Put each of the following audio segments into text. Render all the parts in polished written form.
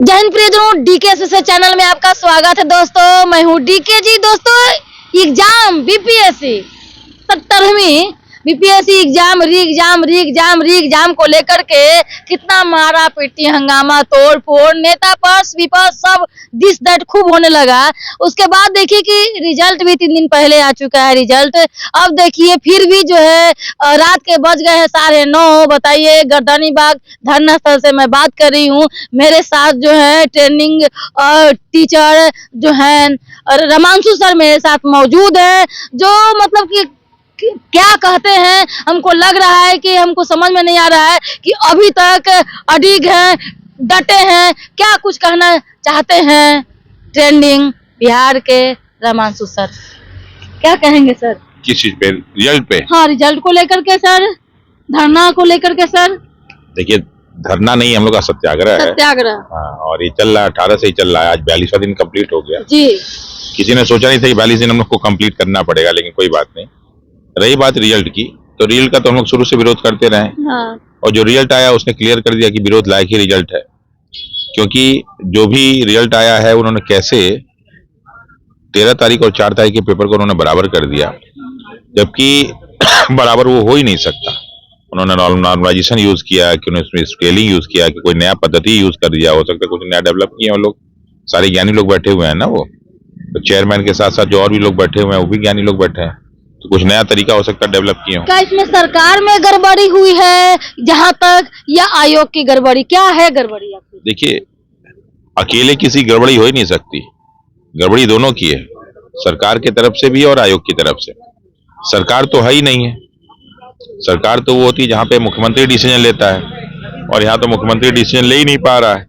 जय हिंद प्रियजनों, DK channel में आपका स्वागत है। दोस्तों मैं हूँ डीके जी। दोस्तों एग्जाम बीपीएससी 70वीं बीपीएससी एग्जाम री एग्जाम को लेकर के कितना मारा पीटी हंगामा तोड़ फोड़, नेता पक्ष विपक्ष सब दिस दैट खूब होने लगा। उसके बाद देखिए कि रिजल्ट भी 3 दिन पहले आ चुका है। रिजल्ट अब देखिए फिर भी जो है रात के बज गए हैं 9:30। बताइए, गर्दनी बाग धरना स्थल से मैं बात कर रही हूँ। मेरे साथ जो है ट्रेनिंग टीचर जो है रमांशु सर मेरे साथ मौजूद है, जो मतलब कि क्या कहते हैं हमको लग रहा है कि हमको समझ में नहीं आ रहा है कि अभी तक अडिग हैं, डटे हैं। क्या कुछ कहना चाहते हैं ट्रेंडिंग बिहार के रमांशु सर, क्या कहेंगे सर? किस चीज पे? रिजल्ट पे? हाँ, रिजल्ट को लेकर के सर, धरना को लेकर के सर। देखिए, धरना नहीं, हम लोग का सत्याग्रह है। सत्याग्रह, हाँ, और ये चल रहा है 18 से ही चल रहा है। आज 42वां दिन कंप्लीट हो गया जी। किसी ने सोचा नहीं था कि 42 दिन हम लोग को कंप्लीट करना पड़ेगा, लेकिन कोई बात नहीं। रही बात रिजल्ट की, तो रिजल्ट का तो हम लोग शुरू से विरोध करते रहे। हाँ। और जो रिजल्ट आया उसने क्लियर कर दिया कि विरोध लायक ही रिजल्ट है, क्योंकि जो भी रिजल्ट आया है उन्होंने कैसे 13 तारीख और 4 तारीख के पेपर को उन्होंने बराबर कर दिया, जबकि बराबर वो हो ही नहीं सकता। उन्होंने नॉर्मलाइजेशन यूज किया कि उन्होंने स्केलिंग यूज किया कि कोई नया पद्धति यूज कर दिया। हो सकता है कुछ नया डेवलप किया। वो लोग सारे ज्ञानी लोग बैठे हुए हैं ना, वो तो चेयरमैन के साथ साथ जो और भी लोग बैठे हुए हैं वो भी ज्ञानी लोग बैठे हैं, तो कुछ नया तरीका हो सकता है डेवलप किए हो। क्या इसमें सरकार में गड़बड़ी हुई है जहां तक, या आयोग की गड़बड़ी? क्या है गड़बड़ी आपकी? देखिए, अकेले किसी गड़बड़ी हो ही नहीं सकती। गड़बड़ी दोनों की है, सरकार की तरफ से भी और आयोग की तरफ से। सरकार तो है ही नहीं है। सरकार तो वो होती है जहाँ पे मुख्यमंत्री डिसीजन लेता है, और यहाँ तो मुख्यमंत्री डिसीजन ले ही नहीं पा रहा है।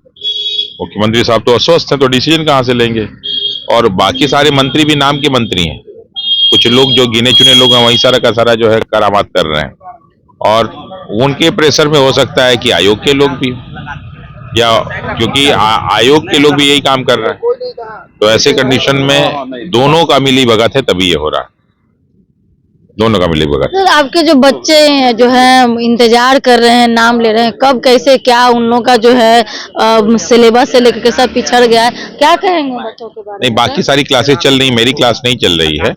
मुख्यमंत्री साहब तो अस्वस्थ हैं, तो डिसीजन कहाँ से लेंगे? और बाकी सारे मंत्री भी नाम के मंत्री हैं। कुछ लोग जो गिने चुने लोग हैं वही सारा का सारा जो है करामात कर रहे हैं, और उनके प्रेशर में हो सकता है कि आयोग के लोग भी, या क्योंकि आयोग के लोग भी यही काम कर रहे हैं। तो ऐसे कंडीशन में दोनों का मिली भगत है, तभी ये हो रहा है। दोनों का मिली भगत। सर, आपके जो बच्चे हैं जो है इंतजार कर रहे हैं, नाम ले रहे हैं, कब कैसे क्या उन लोगों का जो है सिलेबस से लेकर के सब पिछड़ गया है, क्या कहेंगे बच्चों के बारे में? नहीं, बाकी सारी क्लासेस चल रही, मेरी क्लास नहीं चल रही है,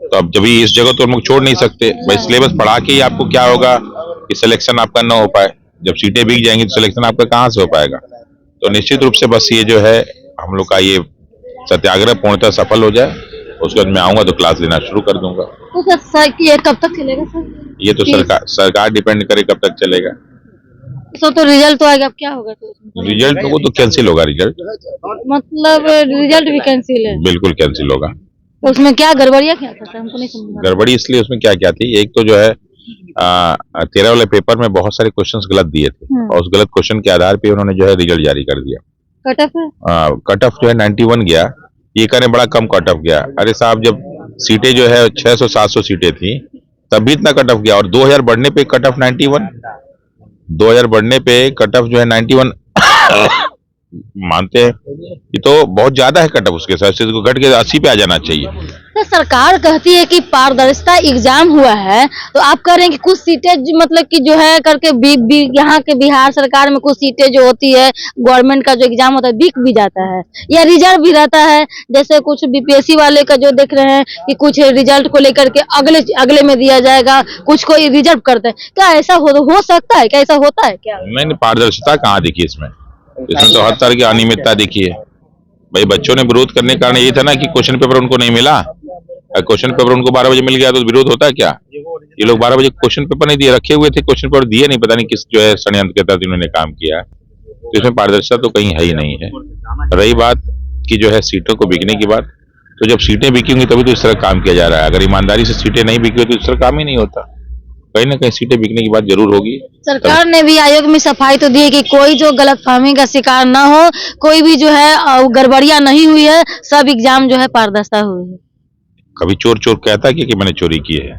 तो अब जब इस जगह तो हम लोग छोड़ नहीं सकते भाई। सिलेबस पढ़ा के ही आपको क्या होगा कि सिलेक्शन आपका ना हो पाए। जब सीटें बिक जाएंगी तो सिलेक्शन आपका कहाँ से हो पाएगा? तो निश्चित रूप से बस ये जो है हम लोग का ये सत्याग्रह पूर्णतः सफल हो जाए, उसके बाद मैं आऊंगा तो क्लास लेना शुरू कर दूंगा। तो सर ये कब तक चलेगा सर? ये तो सरकार डिपेंड करे कब तक चलेगा। तो रिजल्ट तो आएगा, अब क्या होगा? तो रिजल्ट वो तो कैंसिल होगा। रिजल्ट मतलब रिजल्ट भी कैंसिल है? बिल्कुल कैंसिल होगा। तो उसमें क्या गड़बड़ियाँ क्या था सर, हमको नहीं समझ। गड़बड़ी इसलिए उसमें क्या क्या थी, एक तो जो है 13 वाले पेपर में बहुत सारे क्वेश्चंस गलत दिए थे, और उस गलत क्वेश्चन के आधार पे उन्होंने जो है रिजल्ट जारी कर दिया। कट ऑफ है? कट ऑफ जो है 91 गया, ये करें बड़ा कम कट ऑफ गया। अरे साहब, जब सीटें जो है 600-700 सीटें थी तब भी इतना कट ऑफ गया, और 2000 बढ़ने पे कट ऑफ 91, 2000 बढ़ने पे कट ऑफ जो है 91 मानते हैं कि तो बहुत ज्यादा है कट ऑफ। उसके साथ से घट के 80 पे आ जाना चाहिए। तो सरकार कहती है कि पारदर्शिता एग्जाम हुआ है, तो आप कह रहे हैं कि कुछ सीटें मतलब कि जो है करके यहाँ के बिहार सरकार में कुछ सीटें जो होती है गवर्नमेंट का जो एग्जाम होता है बिक भी जाता है, या रिजर्व भी रहता है। जैसे कुछ बीपीएससी वाले का जो देख रहे हैं कि कुछ रिजल्ट को लेकर के अगले में दिया जाएगा, कुछ को रिजर्व करते हैं। क्या ऐसा हो सकता है? क्या ऐसा होता है क्या? नहीं, पारदर्शिता कहाँ दिखी इसमें? इसमें तो हर तरह की अनियमितता दिखी है भाई। बच्चों ने विरोध करने का कारण ये था ना कि क्वेश्चन पेपर उनको नहीं मिला। क्वेश्चन पेपर उनको 12 बजे मिल गया तो विरोध होता है क्या? ये लोग 12 बजे क्वेश्चन पेपर नहीं दिए, रखे हुए थे, क्वेश्चन पेपर दिए नहीं, पता नहीं किस जो है षड्यंत्र के तहत इन्होंने काम किया। तो इसमें पारदर्शिता तो कहीं है ही नहीं है। रही बात कि जो है सीटों को बिकने की बात, तो जब सीटें बिकी होंगी तभी तो इस तरह काम किया जा रहा है। अगर ईमानदारी से सीटें नहीं बिकी तो इस तरह काम ही नहीं होता। कहीं ना कहीं सीटें बिकने की बात जरूर होगी। सरकार ने भी आयोग में सफाई तो दी है कि कोई जो गलतफहमी का शिकार ना हो, कोई भी जो है गड़बड़ियां नहीं हुई है, सब एग्जाम जो है पारदर्शिता हुई है। कभी चोर कहता है कि मैंने चोरी की है?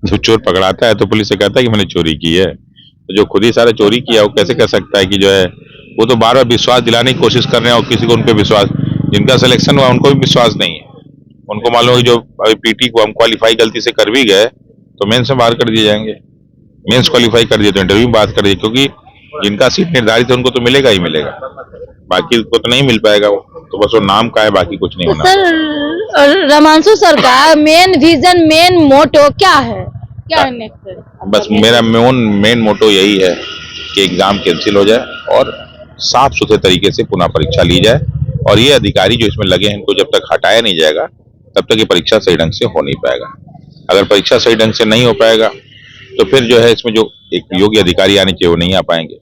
जब चोर पकड़ाता है तो पुलिस से कहता है कि मैंने चोरी की है। तो जो खुद ही सारा चोरी किया वो कैसे कह सकता है कि जो है? वो तो बार बार विश्वास दिलाने की कोशिश कर रहे हैं, और किसी को उन पर विश्वास, जिनका सिलेक्शन हुआ उनको भी विश्वास नहीं है। उनको मालूम है जो अभी पीटी को हम क्वालिफाई गलती से कर भी गए तो मेंस में बाहर कर दिए जाएंगे, मेंस क्वालिफाई कर दिए तो इंटरव्यू में बात कर दिए, क्योंकि जिनका सीट निर्धारित है उनको तो मिलेगा ही मिलेगा। बाकी को तो नहीं मिल पाएगा, वो तो बस वो नाम का है, बाकी कुछ नहीं होना। सर रमांशु सर का मेन विजन, मेन मोटो क्या है, क्या है नेक्स्ट? बस मेरा मेन मोटो यही है कि एग्जाम कैंसिल हो जाए और साफ सुथरे तरीके से पुनः परीक्षा ली जाए, और ये अधिकारी जो इसमें लगे हैं इनको जब तक हटाया नहीं जाएगा तब तक ये परीक्षा सही ढंग से हो नहीं पाएगा। अगर परीक्षा सही ढंग से नहीं हो पाएगा तो फिर जो है इसमें जो एक योग्य अधिकारी आने चाहिए वो नहीं आ पाएंगे।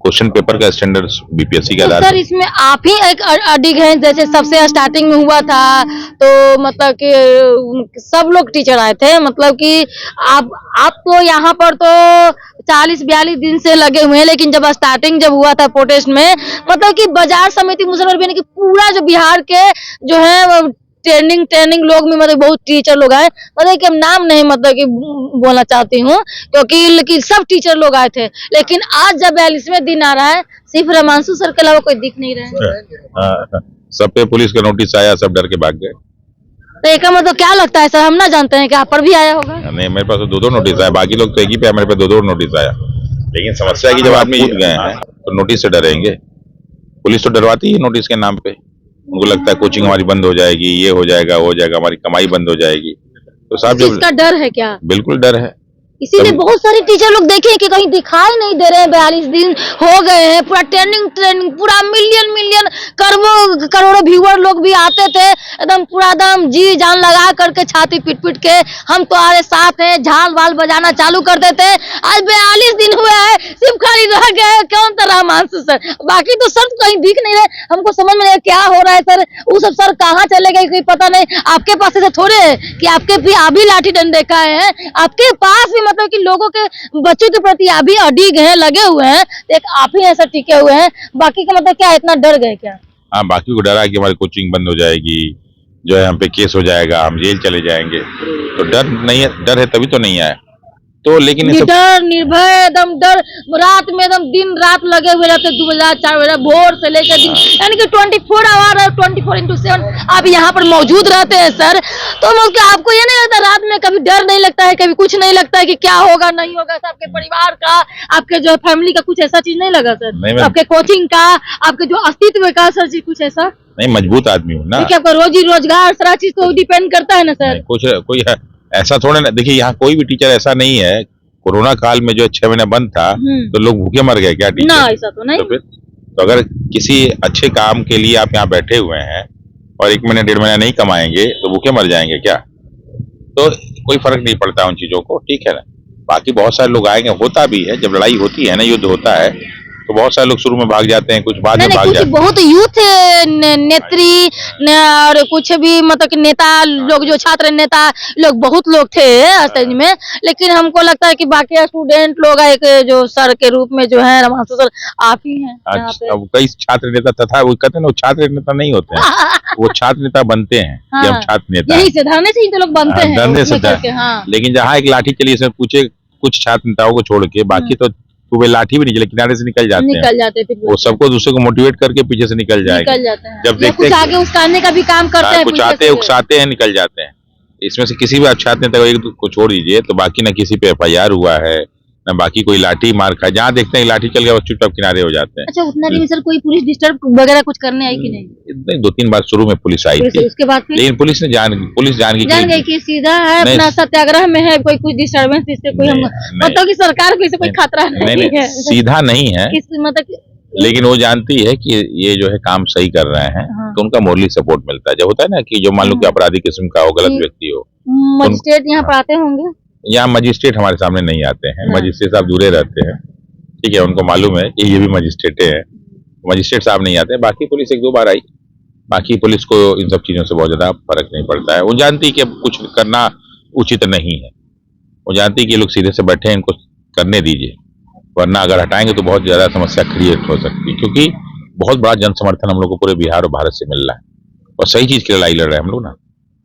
क्वेश्चन पेपर का स्टैंडर्ड बीपीएससी के आधार सर इसमें आप ही एक अडिग हैं, जैसे सबसे स्टार्टिंग में हुआ था तो मतलब कि सब लोग टीचर आए थे, मतलब कि आप तो यहाँ पर तो 40-42 दिन से लगे हुए हैं, लेकिन जब स्टार्टिंग जब हुआ था प्रोटेस्ट में, मतलब कि बाजार समिति मुजफ्फरपुर की पूरा जो बिहार के जो है ट्रेनिंग लोग में मतलब बहुत टीचर लोग आए, मतलब कि हम नाम नहीं मतलब कि बोलना चाहती हूँ क्योंकि सब टीचर लोग आए थे, लेकिन आज जब 42वें दिन आ रहा है सिर्फ रमांशु सर के अलावा कोई दिख नहीं रहा है। सब पे पुलिस का नोटिस आया, सब डर के भाग गए। तो एक मतलब क्या लगता है सर, हम ना जानते हैं कि आप पर भी आया होगा? नहीं, मेरे पास तो 2 नोटिस आया, बाकी लोग तो एक ही पे, मेरे पे 2 नोटिस आया। लेकिन समस्या है कि जब आदमी जुट गए हैं तो नोटिस से डरेंगे। पुलिस तो डरवाती है नोटिस के नाम पे, उनको लगता है कोचिंग हमारी बंद हो जाएगी, ये हो जाएगा, वो हो जाएगा, हमारी कमाई बंद हो जाएगी। तो साहब जब इसका डर है क्या? बिल्कुल डर है। इसीलिए बहुत सारे टीचर लोग देखे कि कहीं दिखाई नहीं दे रहे हैं, 42 दिन हो गए हैं, पूरा ट्रेनिंग पूरा मिलियन करोड़ों व्यूअर लोग भी आते थे, एकदम पूरा एकदम जी जान लगा करके छाती पीट के हम तुम्हारे साथ हैं, झाल वाल बजाना चालू कर देते। आज 42 दिन हुए हैं, सिर्फ खाली रह गए कौन था रमांशु सर, बाकी तो सर कहीं दिख नहीं रहे। हमको समझ में नहीं क्या हो रहा है सर, वो सब सर कहाँ चले गए कोई पता नहीं। आपके पास ऐसे थोड़े है कि आपके भी आप भी लाठी डंडे का है, आपके पास भी मतलब कि लोगों के बच्चों के प्रति आप भी अडिग हैं, लगे हुए हैं, एक आप ही ऐसा टिके हुए हैं, बाकी का मतलब क्या इतना डर गए क्या? हाँ, बाकी को डरा कि हमारी कोचिंग बंद हो जाएगी, जो है हम पे केस हो जाएगा, हम जेल चले जाएंगे। तो डर नहीं है, डर है तभी तो नहीं आया। तो लेकिन डर निर्भय एकदम डर, रात में एकदम दिन रात लगे हुए रहते, 2004 बजे भोर से लेकर दिन, यानी कि 24 आवर 24x7 आप यहाँ पर मौजूद रहते हैं सर। तो आपको ये नहीं लगता रात में कभी डर नहीं लगता है, कभी कुछ नहीं लगता है कि क्या होगा नहीं होगा, आपके परिवार का, आपके जो फैमिली का कुछ ऐसा चीज नहीं लगा सर? आपके कोचिंग का, आपके जो अस्तित्व का सर जी कुछ ऐसा नहीं? मजबूत आदमी हूँ ना, आपका रोजी रोजगार सारा चीज तो डिपेंड करता है ना सर। कुछ कोई है ऐसा थोड़ा ना, देखिए यहाँ कोई भी टीचर ऐसा नहीं है। कोरोना काल में जो 6 महीने बंद था तो लोग भूखे मर गए क्या टीचर? ना, ऐसा तो नहीं। तो फिर तो अगर किसी अच्छे काम के लिए आप यहाँ बैठे हुए हैं और 1 महीने 1.5 महीना नहीं कमाएंगे तो भूखे मर जाएंगे क्या? तो कोई फर्क नहीं पड़ता उन चीजों को, ठीक है ना। बाकी बहुत सारे लोग आएंगे, होता भी है, जब लड़ाई होती है ना, युद्ध होता है तो बहुत सारे लोग शुरू में भाग जाते हैं, कुछ बाद में भाग जाते हैं। बहुत यूथ नेत्री और कुछ भी मतलब कि नेता लोग, जो छात्र नेता लोग, बहुत लोग थे सच में, लेकिन हमको लगता है कि बाकी स्टूडेंट लोग एक जो सर के रूप में जो है रमांशु सर आप ही हैं। अब कई छात्र नेता तथा वो कहते हैं ना, वो छात्र नेता नहीं होते हैं, वो छात्र नेता बनते हैं कि हम छात्र नेता, यही से धरने से ही तो लोग बनते हैं, धरने से। लेकिन जहाँ एक लाठी चली, इसमें पूछे कुछ छात्र नेताओं को छोड़ के बाकी तो वे लाठी भी नहीं चले, किनारे से निकल जाते हैं। वो सबको दूसरे को मोटिवेट करके पीछे से निकल जाते हैं। जब देखते हैं आगे उकसाने का भी काम करते हैं, कुछ आते उकसाते हैं, निकल जाते हैं। इसमें से किसी भी छात्र नेता को छोड़ दीजिए तो बाकी ना किसी पे FIR हुआ है, ना बाकी कोई लाठी मार खा। जहाँ देखते हैं लाठी चल गया, चुपचाप किनारे हो जाते हैं। अच्छा, उतना दिन सर कोई पुलिस डिस्टर्ब वगैरह कुछ करने आई कि नहीं? 2-3 बार शुरू में पुलिस आई थी, उसके बाद लेकिन पुलिस जान गई कि सीधा है अपना सत्याग्रह में है, कोई कुछ डिस्टर्बेंस इससे कोई हम मतलब कि सरकार को इससे कोई खतरा नहीं है, सीधा नहीं है मतलब, लेकिन वो जानती है कि ये जो है काम सही कर रहे हैं। हाँ। तो उनका मोरली सपोर्ट मिलता है। जब होता है ना कि जो मान लो कि अपराधी किस्म का हो, गलत व्यक्ति हो, मजिस्ट्रेट यहाँ पर आते होंगे। यहाँ मजिस्ट्रेट हमारे सामने नहीं आते हैं, मजिस्ट्रेट साहब दूरे रहते हैं, ठीक है, उनको मालूम है कि ये भी मजिस्ट्रेट है, मजिस्ट्रेट साहब नहीं आते। बाकी पुलिस 1-2 बार आई, बाकी पुलिस को इन सब चीजों से बहुत ज्यादा फर्क नहीं पड़ता है। वो जानती है कि अब कुछ करना उचित नहीं है, वो जानती है कि लोग सीधे से बैठे हैं, इनको करने दीजिए, वरना अगर हटाएंगे तो बहुत ज्यादा समस्या क्रिएट हो सकती है। क्योंकि बहुत बड़ा जन समर्थन हम लोग को पूरे बिहार और भारत से मिल रहा है और सही चीज की लड़ाई लड़ रहे हैं हम लोग ना,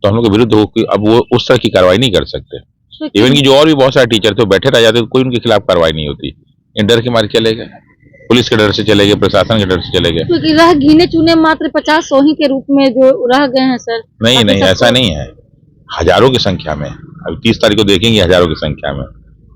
तो हम लोग के विरुद्ध अब वो उस तरह की कार्रवाई नहीं कर सकते। इवन की जो और भी बहुत सारे टीचर थे वो बैठे रह जाते, कोई उनके खिलाफ कार्रवाई नहीं होती, इन डर के मारे चले गए, पुलिस के डर से चले गए, प्रशासन के डर से चले गए। क्योंकि रह गिने चुने मात्र 50-100 ही के रूप में जो रह गए हैं सर। नहीं, ऐसा नहीं है, हजारों की संख्या में। अब 30 तारीख को देखेंगे हजारों की संख्या में।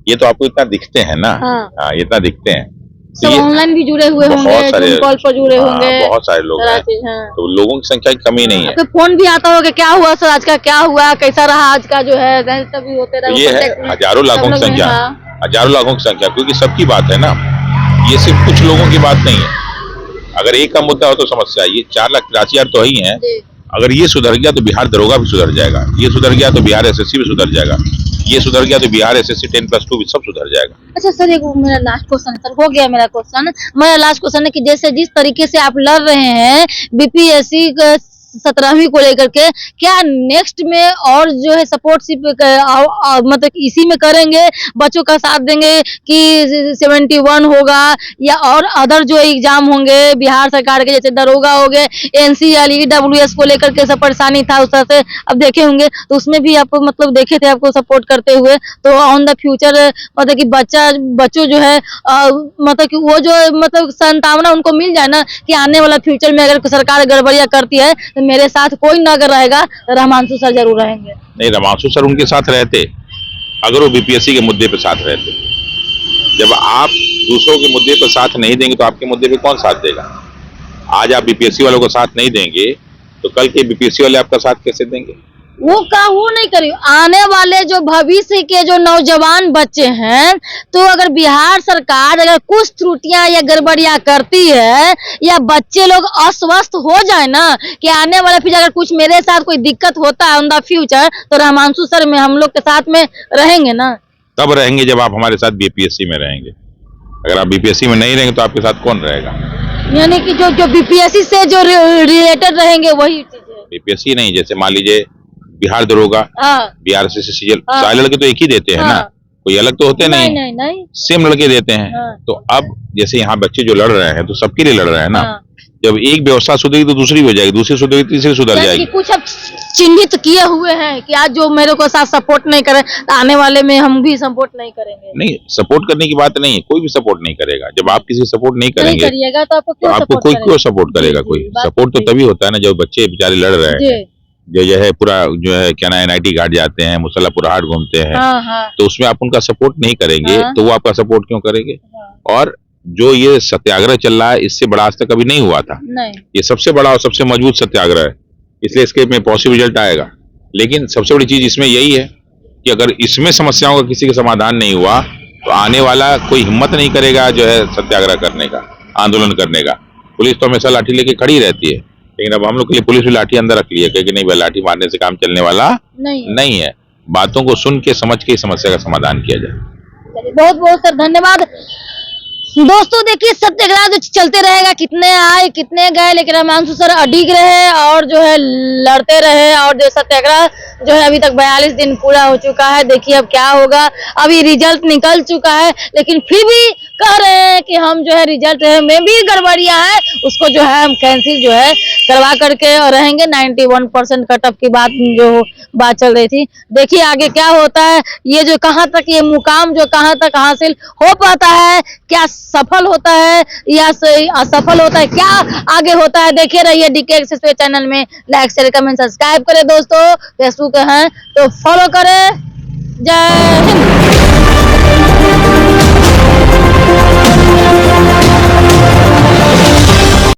ये तो आपको इतना दिखते हैं ना, हाँ, इतना दिखते हैं, सब ये ऑनलाइन भी जुड़े हुए होंगे, बहुत सारे जूम कॉल पर जुड़े होंगे, बहुत सारे लोग सारा हैं, चीज है। तो लोगों की संख्या की कमी नहीं है। आपके फोन भी आता होगा, क्या हुआ सर, आज का क्या हुआ, कैसा रहा आज का जो है, तभी होते रहे ये है contact में। हजारों लाखों सब की लोग संख्या, हाँ। हजारों लाखों की संख्या, क्योंकि सबकी बात है ना, ये सिर्फ कुछ लोगों की बात नहीं है। अगर एक का मुद्दा हो तो समस्या, ये 4,83,000 तो ही है। जी। अगर ये सुधर गया तो बिहार दरोगा भी सुधर जाएगा, ये सुधर गया तो बिहार एसएससी भी सुधर जाएगा, ये सुधर गया तो बिहार एसएससी 10+2 भी सब सुधर जाएगा। अच्छा सर, एक मेरा लास्ट क्वेश्चन सर, हो गया मेरा क्वेश्चन। मेरा लास्ट क्वेश्चन है कि जैसे जिस तरीके से आप लड़ रहे हैं बीपीएससी 17वीं को लेकर के, क्या नेक्स्ट में और जो है सपोर्टशिप मतलब इसी में करेंगे, बच्चों का साथ देंगे कि 71 होगा या और अदर जो एग्जाम होंगे बिहार सरकार के, जैसे दरोगा हो गए, एनसीएल, ईडब्ल्यूएस को लेकर के सब परेशानी था उस तरह से, अब देखे होंगे तो उसमें भी आप मतलब देखे थे आपको सपोर्ट करते हुए, तो ऑन द फ्यूचर मतलब कि बच्चों जो है मतलब कि वो जो मतलब संभावना उनको मिल जाए ना कि आने वाला फ्यूचर में अगर सरकार गड़बड़ियां करती है तो मेरे साथ कोई ना अगर रहेगा तो रमांशु सर जरूर रहेंगे। नहीं, रमांशु सर उनके साथ रहते अगर वो बीपीएससी के मुद्दे पे साथ रहते। जब आप दूसरों के मुद्दे पर साथ नहीं देंगे तो आपके मुद्दे पे कौन साथ देगा? आज आप बीपीएससी वालों को साथ नहीं देंगे तो कल के बीपीएससी वाले आपका साथ कैसे देंगे? वो नहीं करी, आने वाले जो भविष्य के जो नौजवान बच्चे हैं, तो अगर बिहार सरकार अगर कुछ त्रुटियां या गड़बड़ियां करती है या बच्चे लोग अस्वस्थ हो जाए ना कि आने वाले फिर अगर कुछ मेरे साथ कोई दिक्कत होता है ऑन द फ्यूचर, तो रहमांशु सर में हम लोग के साथ में रहेंगे ना। तब रहेंगे जब आप हमारे साथ बीपीएससी में रहेंगे। अगर आप बीपीएससी में नहीं रहेंगे तो आपके साथ कौन रहेगा? यानी कि जो बीपीएससी से जो रिलेटेड रहेंगे वही चीजें। बीपीएससी नहीं, जैसे मान लीजिए बिहार दरोगा, बिहार एसएससी, सारे लड़के तो एक ही देते हैं ना, कोई अलग तो होते नहीं, सेम लड़के देते हैं। तो अब जैसे यहाँ बच्चे जो लड़ रहे हैं तो सबके लिए लड़ रहे हैं ना। जब एक व्यवस्था सुधरेगी तो दूसरी हो जाएगी, दूसरी सुधरेगी तीसरी सुधर जाएगी। कुछ अब चिन्हित किए हुए हैं कि आज जो मेरे को साथ सपोर्ट नहीं करे तो आने वाले में हम भी सपोर्ट नहीं करेंगे। नहीं, सपोर्ट करने की बात नहीं है, कोई भी सपोर्ट नहीं करेगा। जब आप किसी सपोर्ट नहीं करेंगे तो आपको कोई क्यों सपोर्ट करेगा? कोई सपोर्ट तो तभी होता है ना जब बच्चे बेचारे लड़ रहे हैं, जो है पूरा जो है क्या ना एनआईटी घाट जाते हैं, मुसल्लापुर हाट घूमते हैं, तो उसमें आप उनका सपोर्ट नहीं करेंगे तो वो आपका सपोर्ट क्यों करेंगे? और जो ये सत्याग्रह चल रहा है इससे बड़ा आज तक कभी नहीं हुआ था। ये सबसे बड़ा और सबसे मजबूत सत्याग्रह है, इसलिए इसके में पॉजिटिव रिजल्ट आएगा। लेकिन सबसे बड़ी चीज इसमें यही है कि अगर इसमें समस्याओं का किसी का समाधान नहीं हुआ तो आने वाला कोई हिम्मत नहीं करेगा जो है सत्याग्रह करने का, आंदोलन करने का। पुलिस तो हमेशा लाठी लेके खड़ी रहती है, लेकिन अब हम लोग के लिए पुलिस भी लाठी अंदर रख लिया कि नहीं भाई लाठी मारने से काम चलने वाला नहीं है। बातों को सुन के समझ के समस्या का समाधान किया जाए। बहुत बहुत सर धन्यवाद। दोस्तों देखिए सत्याग्रह जो चलते रहेगा, कितने आए कितने गए, लेकिन रहमांशु सर अडिग रहे और जो है लड़ते रहे, और जो सत्याग्रह जो है अभी तक 42 दिन पूरा हो चुका है। देखिए अब क्या होगा, अभी रिजल्ट निकल चुका है लेकिन फिर भी कह रहे हैं कि हम जो है रिजल्ट में भी गड़बड़ियां है उसको जो है हम कैंसिल जो है करवा करके और रहेंगे। 91% कट ऑफ की बात चल रही थी। देखिए आगे क्या होता है, ये जो कहां तक ये मुकाम जो कहां तक हासिल हो पाता है, क्या सफल होता है या असफल होता है, क्या आगे होता है, देखिए रहिए डीके एक्सप्रेस चैनल में। लाइक शेयर कमेंट सब्सक्राइब करें दोस्तों, फेसबुक है तो फॉलो करें। जय हिंद।